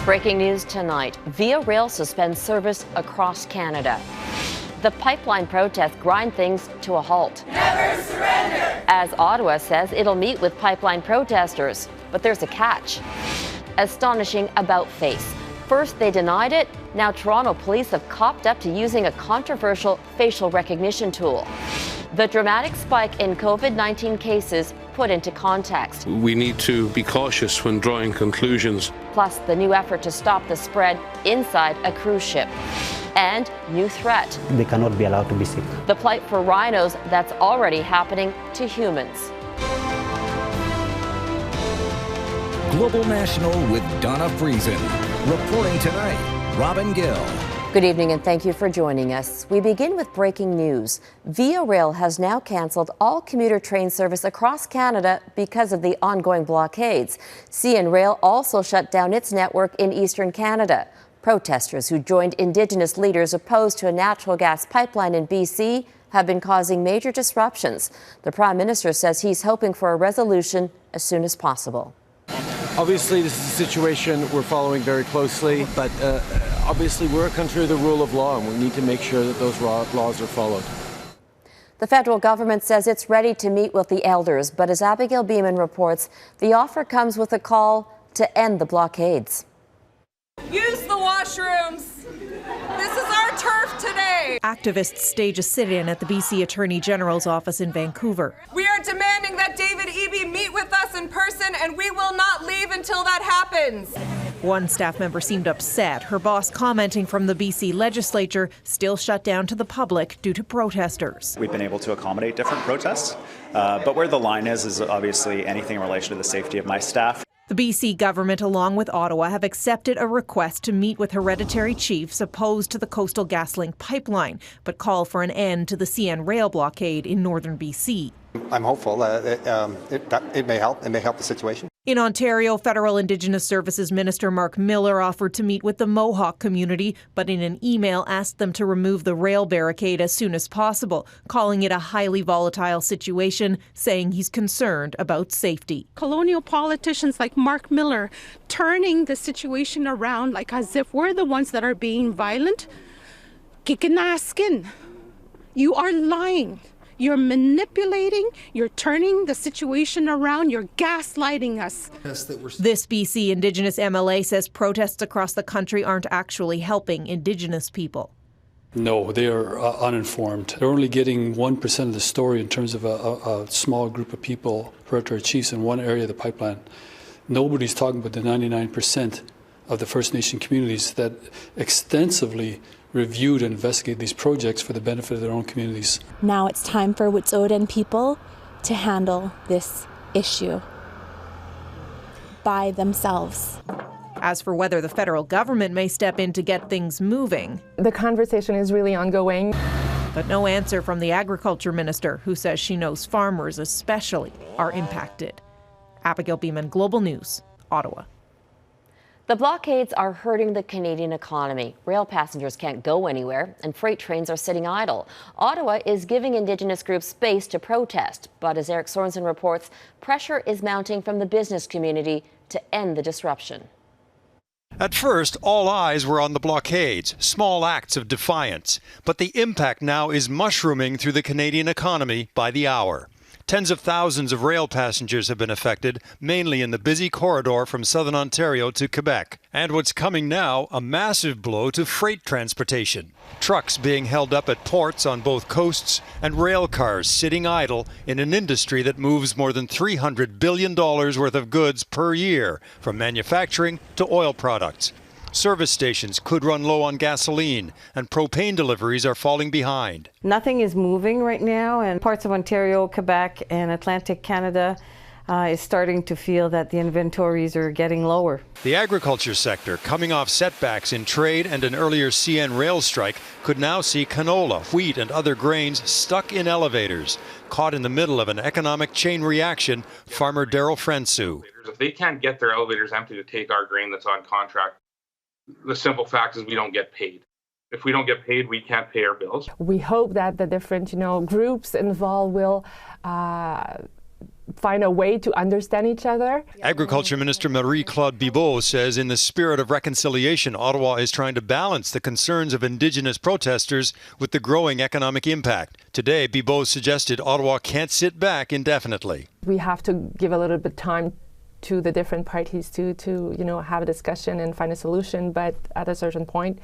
Breaking news tonight. Via Rail suspends service across Canada. The pipeline protests grind things to a halt. Never surrender! As Ottawa says it'll meet with pipeline protesters. But there's a catch. Astonishing about-face. First they denied it, now Toronto police have copped up to using a controversial facial recognition tool. The dramatic spike in COVID-19 cases put into context. We need to be cautious when drawing conclusions. Plus the new effort to stop the spread inside a cruise ship. And new threat. They cannot be allowed to be sick. The plight for rhinos that's already happening to humans. Global National with Donna Friesen. Reporting tonight, Robin Gill. Good evening and thank you for joining us. We begin with breaking news. Via Rail has now cancelled all commuter train service across Canada because of the ongoing blockades. CN Rail also shut down its network in eastern Canada. Protesters who joined Indigenous leaders opposed to a natural gas pipeline in BC have been causing major disruptions. The Prime Minister says he's hoping for a resolution as soon as possible. Obviously, this is a situation we're following very closely, but obviously we're a country of the rule of law, and we need to make sure that those laws are followed. The federal government says it's ready to meet with the elders, but as Abigail Bimman reports, the offer comes with a call to end the blockades. Use the washrooms. This is our turf today. Activists stage a sit-in at the BC Attorney General's office in Vancouver. We are demanding that David Eby meet with us in person, and we will not leave until that happens. One staff member seemed upset. Her boss commenting from the BC legislature still shut down to the public due to protesters. We've been able to accommodate different protests, but where the line is obviously anything in relation to the safety of my staff. The BC government, along with Ottawa, have accepted a request to meet with hereditary chiefs opposed to the Coastal GasLink pipeline, but call for an end to the CN rail blockade in northern BC. I'm hopeful that it may help. It may help the situation. In Ontario, Federal Indigenous Services Minister Mark Miller offered to meet with the Mohawk community, but in an email asked them to remove the rail barricade as soon as possible, calling it a highly volatile situation, saying he's concerned about safety. Colonial politicians like Mark Miller turning the situation around like as if we're the ones that are being violent, kicking our skin. You are lying. You're manipulating, you're turning the situation around, you're gaslighting us. This BC Indigenous MLA says protests across the country aren't actually helping Indigenous people. No, they are uninformed. They're only getting 1% of the story in terms of a small group of people, hereditary chiefs in one area of the pipeline. Nobody's talking about the 99% of the First Nation communities that extensively reviewed and investigated these projects for the benefit of their own communities. Now it's time for Wet'suwet'en people to handle this issue by themselves. As for whether the federal government may step in to get things moving, the conversation is really ongoing. But no answer from the Agriculture Minister, who says she knows farmers especially are impacted. Abigail Bimman, Global News, Ottawa. The blockades are hurting the Canadian economy. Rail passengers can't go anywhere, and freight trains are sitting idle. Ottawa is giving Indigenous groups space to protest, but as Eric Sorensen reports, pressure is mounting from the business community to end the disruption. At first, all eyes were on the blockades, small acts of defiance. But the impact now is mushrooming through the Canadian economy by the hour. Tens of thousands of rail passengers have been affected, mainly in the busy corridor from southern Ontario to Quebec. And what's coming now, a massive blow to freight transportation. Trucks being held up at ports on both coasts and rail cars sitting idle in an industry that moves more than $300 billion worth of goods per year, from manufacturing to oil products. Service stations could run low on gasoline, and propane deliveries are falling behind. Nothing is moving right now, and parts of Ontario, Quebec, and Atlantic Canada is starting to feel that the inventories are getting lower. The agriculture sector, coming off setbacks in trade and an earlier CN rail strike, could now see canola, wheat, and other grains stuck in elevators. Caught in the middle of an economic chain reaction, farmer Daryl Frensu. If they can't get their elevators empty to take our grain that's on contract, the simple fact is we don't get paid. If we don't get paid, we can't pay our bills. We hope that the different, groups involved will find a way to understand each other. Agriculture Minister Marie-Claude Bibeau says in the spirit of reconciliation, Ottawa is trying to balance the concerns of Indigenous protesters with the growing economic impact. Today, Bibeau suggested Ottawa can't sit back indefinitely. We have to give a little bit of time to the different parties to have a discussion and find a solution, but at a certain point,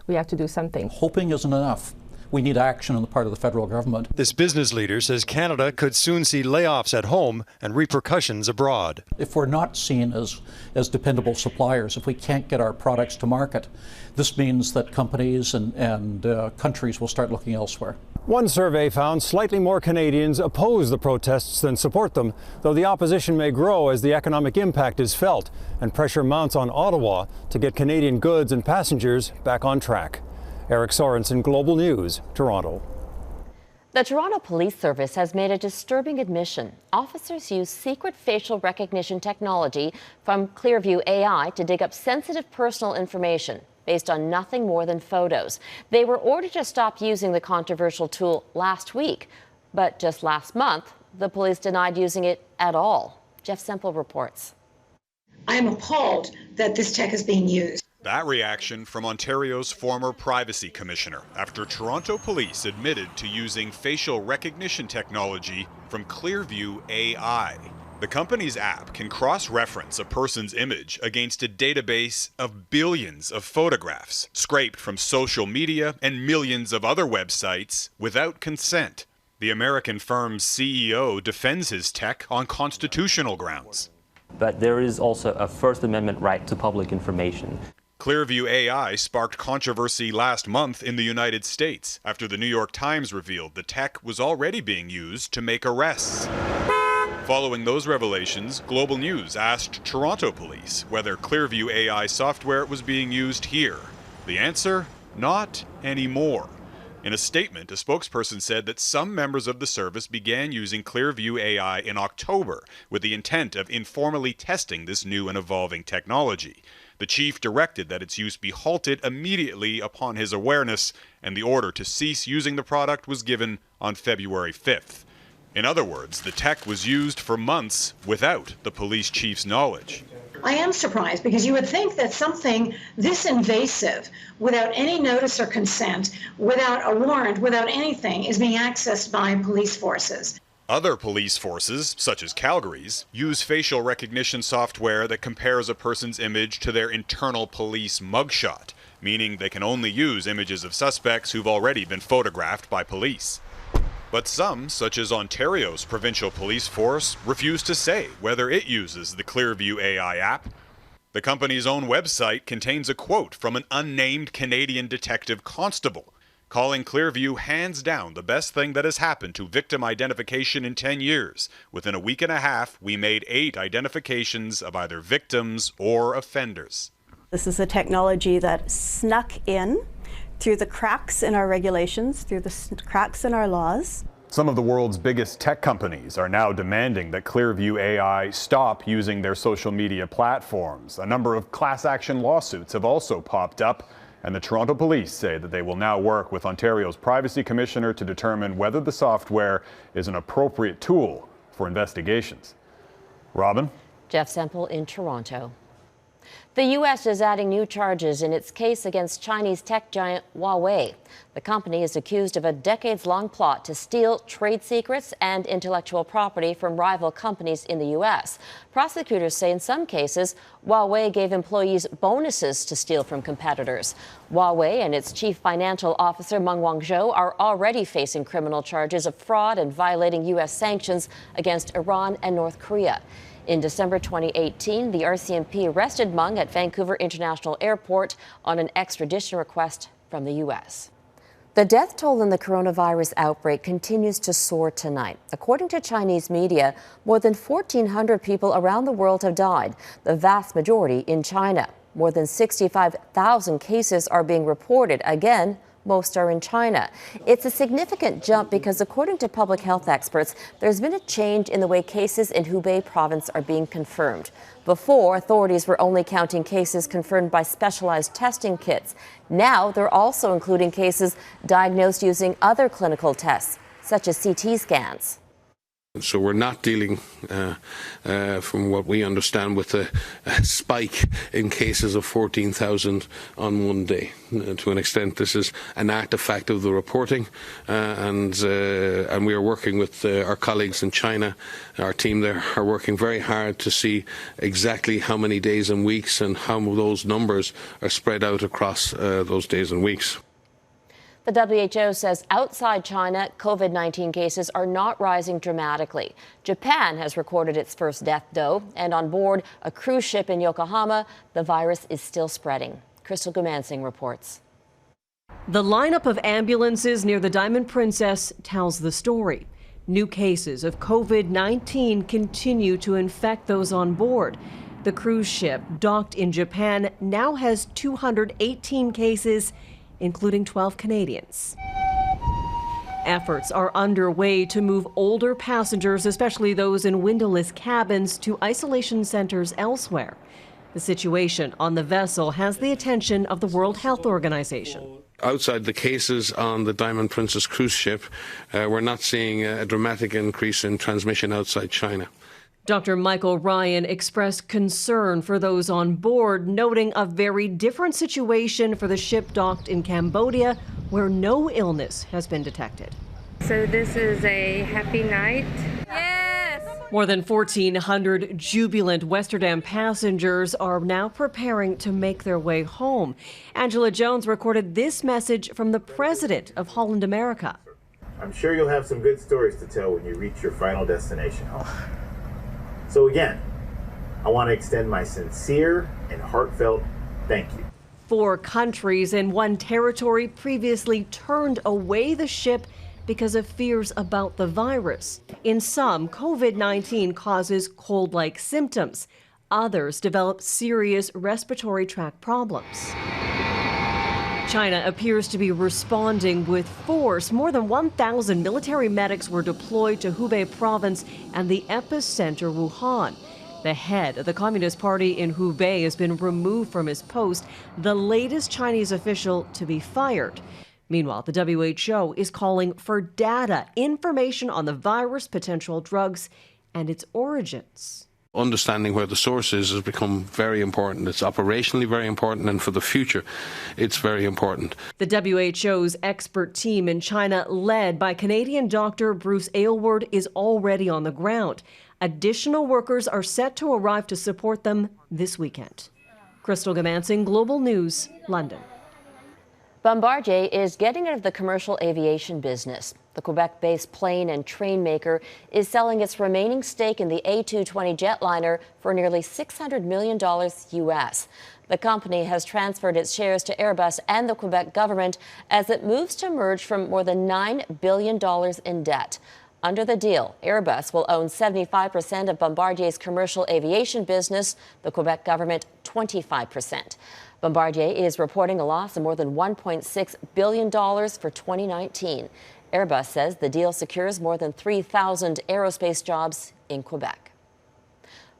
we have to do something. Hoping isn't enough. We need action on the part of the federal government. This business leader says Canada could soon see layoffs at home and repercussions abroad. If we're not seen as dependable suppliers, if we can't get our products to market, this means that companies and countries will start looking elsewhere. One survey found slightly more Canadians oppose the protests than support them, though the opposition may grow as the economic impact is felt and pressure mounts on Ottawa to get Canadian goods and passengers back on track. Eric Sorensen, Global News, Toronto. The Toronto Police Service has made a disturbing admission. Officers use secret facial recognition technology from Clearview AI to dig up sensitive personal information based on nothing more than photos. They were ordered to stop using the controversial tool last week, but just last month, the police denied using it at all. Jeff Semple reports. I am appalled that this tech is being used. That reaction from Ontario's former privacy commissioner after Toronto police admitted to using facial recognition technology from Clearview AI. The company's app can cross-reference a person's image against a database of billions of photographs scraped from social media and millions of other websites without consent. The American firm's CEO defends his tech on constitutional grounds. But there is also a First Amendment right to public information. Clearview AI sparked controversy last month in the United States after the New York Times revealed the tech was already being used to make arrests. Following those revelations, Global News asked Toronto police whether Clearview AI software was being used here. The answer? Not anymore. In a statement, a spokesperson said that some members of the service began using Clearview AI in October with the intent of informally testing this new and evolving technology. The chief directed that its use be halted immediately upon his awareness, and the order to cease using the product was given on February 5th. In other words, the tech was used for months without the police chief's knowledge. I am surprised because you would think that something this invasive, without any notice or consent, without a warrant, without anything, is being accessed by police forces. Other police forces, such as Calgary's, use facial recognition software that compares a person's image to their internal police mugshot, meaning they can only use images of suspects who've already been photographed by police. But some, such as Ontario's provincial police force, refuse to say whether it uses the Clearview AI app. The company's own website contains a quote from an unnamed Canadian detective constable, calling Clearview hands down the best thing that has happened to victim identification in 10 years. Within a week and a half, we made 8 identifications of either victims or offenders. This is a technology that snuck in through the cracks in our regulations, through the cracks in our laws. Some of the world's biggest tech companies are now demanding that Clearview AI stop using their social media platforms. A number of class action lawsuits have also popped up, and the Toronto police say that they will now work with Ontario's privacy commissioner to determine whether the software is an appropriate tool for investigations. Robin? Jeff Semple in Toronto. The U.S. is adding new charges in its case against Chinese tech giant Huawei. The company is accused of a decades-long plot to steal trade secrets and intellectual property from rival companies in the U.S. Prosecutors say in some cases, Huawei gave employees bonuses to steal from competitors. Huawei and its chief financial officer, Meng Wanzhou, are already facing criminal charges of fraud and violating U.S. sanctions against Iran and North Korea. In December 2018, the RCMP arrested Meng at Vancouver International Airport on an extradition request from the U.S. The death toll in the coronavirus outbreak continues to soar tonight. According to Chinese media, more than 1,400 people around the world have died, the vast majority in China. More than 65,000 cases are being reported. Again, most are in China. It's a significant jump because, according to public health experts, there's been a change in the way cases in Hubei province are being confirmed. Before, authorities were only counting cases confirmed by specialized testing kits. Now, they're also including cases diagnosed using other clinical tests, such as CT scans. So we're not dealing, from what we understand, with a spike in cases of 14,000 on one day. To an extent, this is an artifact of the reporting, and we are working with our colleagues in China. Our team there are working very hard to see exactly how many days and weeks and how those numbers are spread out across those days and weeks. The WHO says outside China, COVID-19 cases are not rising dramatically. Japan has recorded its first death, though, and on board a cruise ship in Yokohama, the virus is still spreading. Crystal Gumansing reports. The lineup of ambulances near the Diamond Princess tells the story. New cases of COVID-19 continue to infect those on board. The cruise ship, docked in Japan, now has 218 cases, including 12 Canadians. Efforts are underway to move older passengers, especially those in windowless cabins, to isolation centers elsewhere. The situation on the vessel has the attention of the World Health Organization. Outside the cases on the Diamond Princess cruise ship, we're not seeing a dramatic increase in transmission outside China. Dr. Michael Ryan expressed concern for those on board, noting a very different situation for the ship docked in Cambodia, where no illness has been detected. So this is a happy night. Yes! More than 1,400 jubilant Westerdam passengers are now preparing to make their way home. Angela Jones recorded this message from the president of Holland America. I'm sure you'll have some good stories to tell when you reach your final destination home. So again, I want to extend my sincere and heartfelt thank you. 4 countries and 1 territory previously turned away the ship because of fears about the virus. In some, COVID-19 causes cold-like symptoms. Others develop serious respiratory tract problems. China appears to be responding with force. More than 1,000 military medics were deployed to Hubei province and the epicenter, Wuhan. The head of the Communist Party in Hubei has been removed from his post, the latest Chinese official to be fired. Meanwhile, the WHO is calling for data, information on the virus, potential drugs, and its origins. Understanding where the source is has become very important. It's operationally very important, and for the future, it's very important. The WHO's expert team in China, led by Canadian Dr. Bruce Aylward, is already on the ground. Additional workers are set to arrive to support them this weekend. Crystal Gumansing, Global News, London. Bombardier is getting out of the commercial aviation business. The Quebec-based plane and train maker is selling its remaining stake in the A220 jetliner for nearly $600 million U.S. The company has transferred its shares to Airbus and the Quebec government as it moves to emerge from more than $9 billion in debt. Under the deal, Airbus will own 75% of Bombardier's commercial aviation business, the Quebec government 25%. Bombardier is reporting a loss of more than $1.6 billion for 2019. Airbus says the deal secures more than 3,000 aerospace jobs in Quebec.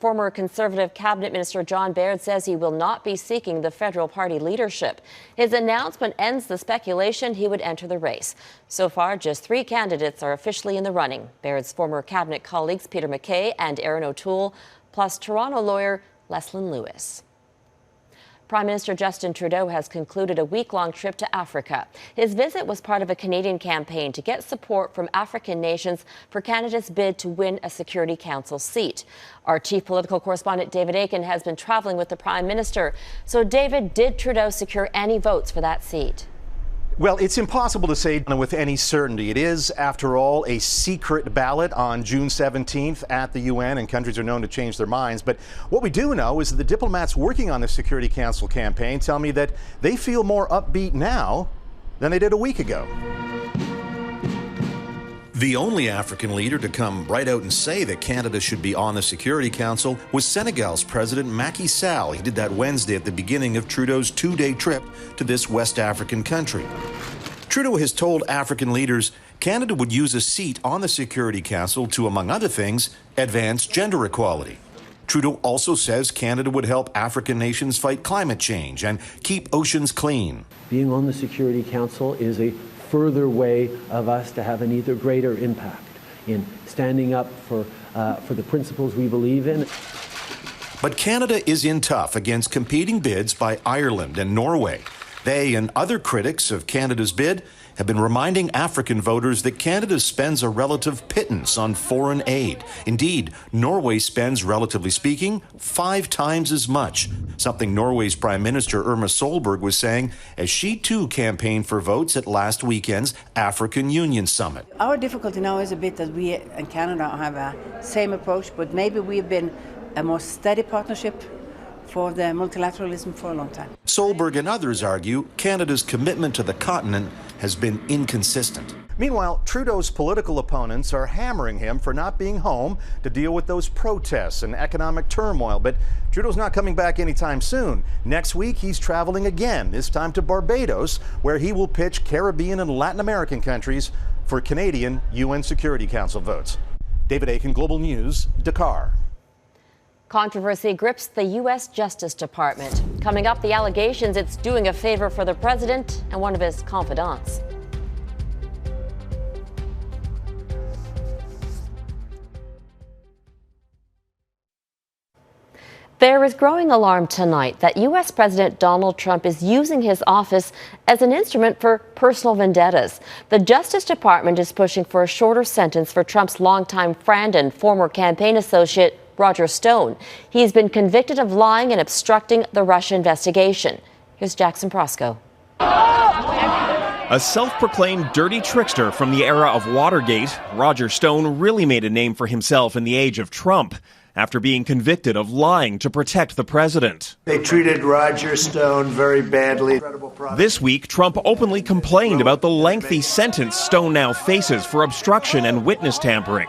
Former Conservative Cabinet Minister John Baird says he will not be seeking the federal party leadership. His announcement ends the speculation he would enter the race. So far, just 3 candidates are officially in the running. Baird's former cabinet colleagues Peter MacKay and Aaron O'Toole, plus Toronto lawyer Leslyn Lewis. Prime Minister Justin Trudeau has concluded a week-long trip to Africa. His visit was part of a Canadian campaign to get support from African nations for Canada's bid to win a Security Council seat. Our chief political correspondent David Akin has been traveling with the Prime Minister. So, David, did Trudeau secure any votes for that seat? Well, it's impossible to say with any certainty. It is, after all, a secret ballot on June 17th at the UN, and countries are known to change their minds. But what we do know is that the diplomats working on the Security Council campaign tell me that they feel more upbeat now than they did a week ago. The only African leader to come right out and say that Canada should be on the Security Council was Senegal's President Macky Sall. He did that Wednesday at the beginning of Trudeau's 2-day trip to this West African country. Trudeau has told African leaders Canada would use a seat on the Security Council to, among other things, advance gender equality. Trudeau also says Canada would help African nations fight climate change and keep oceans clean. Being on the Security Council is a further way of us to have an either greater impact in standing up for the principles we believe in. But Canada is in tough against competing bids by Ireland and Norway. They and other critics of Canada's bid have been reminding African voters that Canada spends a relative pittance on foreign aid. Indeed, Norway spends, relatively speaking, 5 times as much, something Norway's Prime Minister Erna Solberg was saying as she too campaigned for votes at last weekend's African Union Summit. Our difficulty now is a bit that we in Canada have a same approach, but maybe we've been a more steady partnership for the multilateralism for a long time. Solberg and others argue Canada's commitment to the continent has been inconsistent. Meanwhile, Trudeau's political opponents are hammering him for not being home to deal with those protests and economic turmoil. But Trudeau's not coming back anytime soon. Next week, he's traveling again, this time to Barbados, where he will pitch Caribbean and Latin American countries for Canadian UN Security Council votes. David Aiken, Global News, Dakar. Controversy grips the U.S. Justice Department. Coming up, the allegations it's doing a favor for the president and one of his confidants. There is growing alarm tonight that U.S. President Donald Trump is using his office as an instrument for personal vendettas. The Justice Department is pushing for a shorter sentence for Trump's longtime friend and former campaign associate, Roger Stone. He's been convicted of lying and obstructing the Russia investigation. Here's Jackson Prosco. A self-proclaimed dirty trickster from the era of Watergate, Roger Stone really made a name for himself in the age of Trump after being convicted of lying to protect the president. They treated Roger Stone very badly. This week, Trump openly complained about the lengthy sentence Stone now faces for obstruction and witness tampering.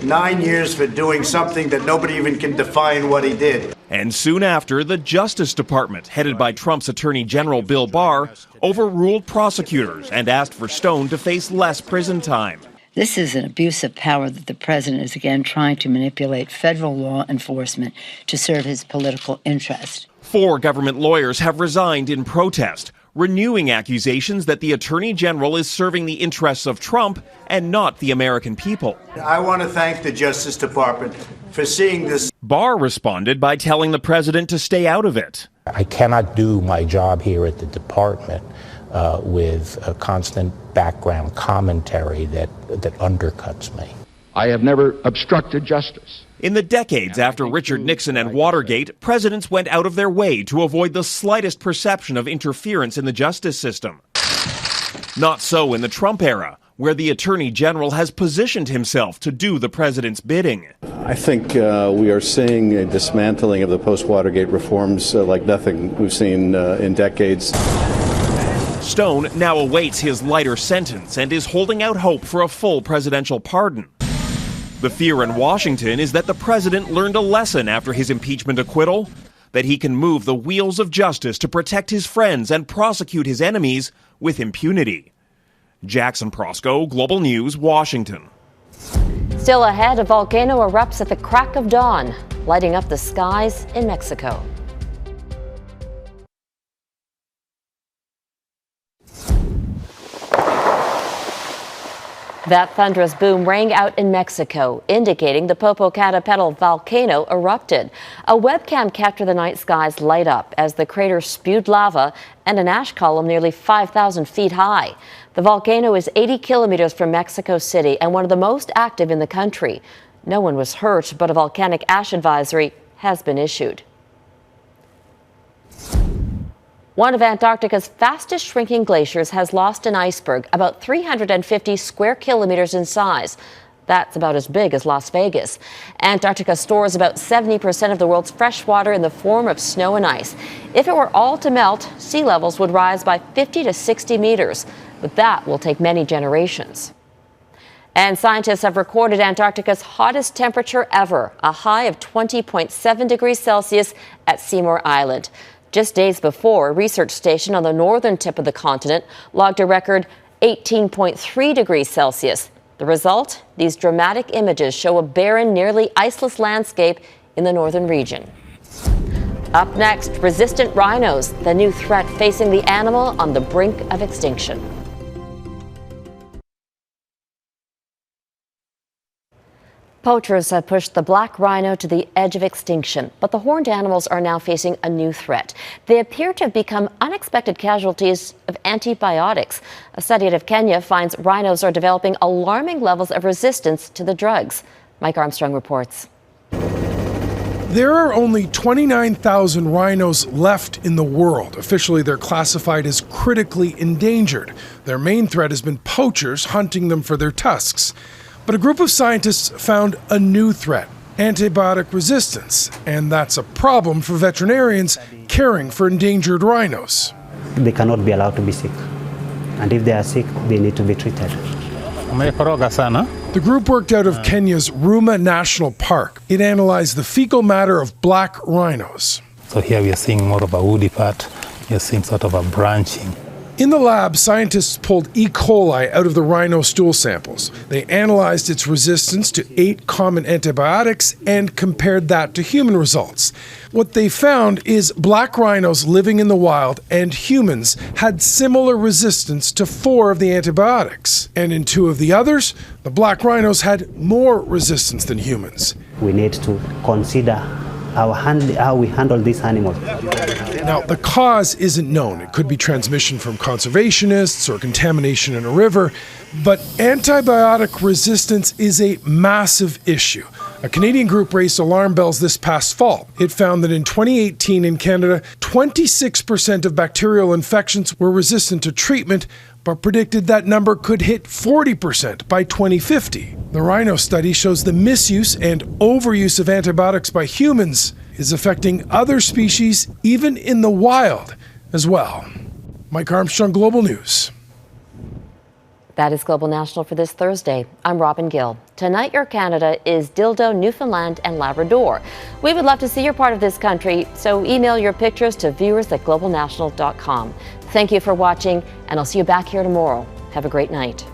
9 years for doing something that nobody even can define what he did. And soon after, the Justice Department, headed by Trump's Attorney General Bill Barr, overruled prosecutors and asked for Stone to face less prison time. This is an abuse of power that the president is again trying to manipulate federal law enforcement to serve his political interest. 4 government lawyers have resigned in protest, renewing accusations that the Attorney General is serving the interests of Trump and not the American people. I want to thank the Justice Department for seeing this. Barr responded by telling the president to stay out of it. I cannot do my job here at the department with a constant background commentary that undercuts me. I have never obstructed justice. In the decades after Richard Nixon and Watergate, presidents went out of their way to avoid the slightest perception of interference in the justice system. Not so in the Trump era, where the Attorney General has positioned himself to do the president's bidding. I think we are seeing a dismantling of the post-Watergate reforms like nothing we've seen in decades. Stone now awaits his lighter sentence and is holding out hope for a full presidential pardon. The fear in Washington is that the president learned a lesson after his impeachment acquittal, that he can move the wheels of justice to protect his friends and prosecute his enemies with impunity. Jackson Prosco, Global News, Washington. Still ahead, a volcano erupts at the crack of dawn, lighting up the skies in Mexico. That thunderous boom rang out in Mexico, indicating the Popocatépetl volcano erupted. A webcam captured the night skies light up as the crater spewed lava and an ash column nearly 5,000 feet high. The volcano is 80 kilometers from Mexico City and one of the most active in the country. No one was hurt, but a volcanic ash advisory has been issued. One of Antarctica's fastest shrinking glaciers has lost an iceberg about 350 square kilometers in size. That's about as big as Las Vegas. Antarctica stores about 70% of the world's fresh water in the form of snow and ice. If it were all to melt, sea levels would rise by 50 to 60 meters. But that will take many generations. And scientists have recorded Antarctica's hottest temperature ever, a high of 20.7 degrees Celsius at Seymour Island. Just days before, a research station on the northern tip of the continent logged a record 18.3 degrees Celsius. The result? These dramatic images show a barren, nearly iceless landscape in the northern region. Up next, resistant rhinos, the new threat facing the animal on the brink of extinction. Poachers have pushed the black rhino to the edge of extinction, but the horned animals are now facing a new threat. They appear to have become unexpected casualties of antibiotics. A study out of Kenya finds rhinos are developing alarming levels of resistance to the drugs. Mike Armstrong reports. There are only 29,000 rhinos left in the world. Officially, they're classified as critically endangered. Their main threat has been poachers hunting them for their tusks. But a group of scientists found a new threat, antibiotic resistance, and that's a problem for veterinarians caring for endangered rhinos. They cannot be allowed to be sick, and if they are sick, they need to be treated. The group worked out of Kenya's Ruma National Park. It analyzed the fecal matter of black rhinos. So here we are seeing more of a woody part. You're seeing sort of a branching. In the lab, scientists pulled E. coli out of the rhino stool samples. They analyzed its resistance to 8 common antibiotics and compared that to human results. What they found is black rhinos living in the wild and humans had similar resistance to 4 of the antibiotics. And in 2 of the others, the black rhinos had more resistance than humans. We need to consider how we handle these animals. Now, the cause isn't known. It could be transmission from conservationists or contamination in a river, but antibiotic resistance is a massive issue. A Canadian group raised alarm bells this past fall. It found that in 2018 in Canada, 26% of bacterial infections were resistant to treatment, but predicted that number could hit 40% by 2050. The Rhino study shows the misuse and overuse of antibiotics by humans is affecting other species, even in the wild, as well. Mike Armstrong, Global News. That is Global National for this Thursday. I'm Robin Gill. Tonight, Your Canada is Dildo, Newfoundland, and Labrador. We would love to see you're part of this country, so email your pictures to viewers@globalnational.com. Thank you for watching, and I'll see you back here tomorrow. Have a great night.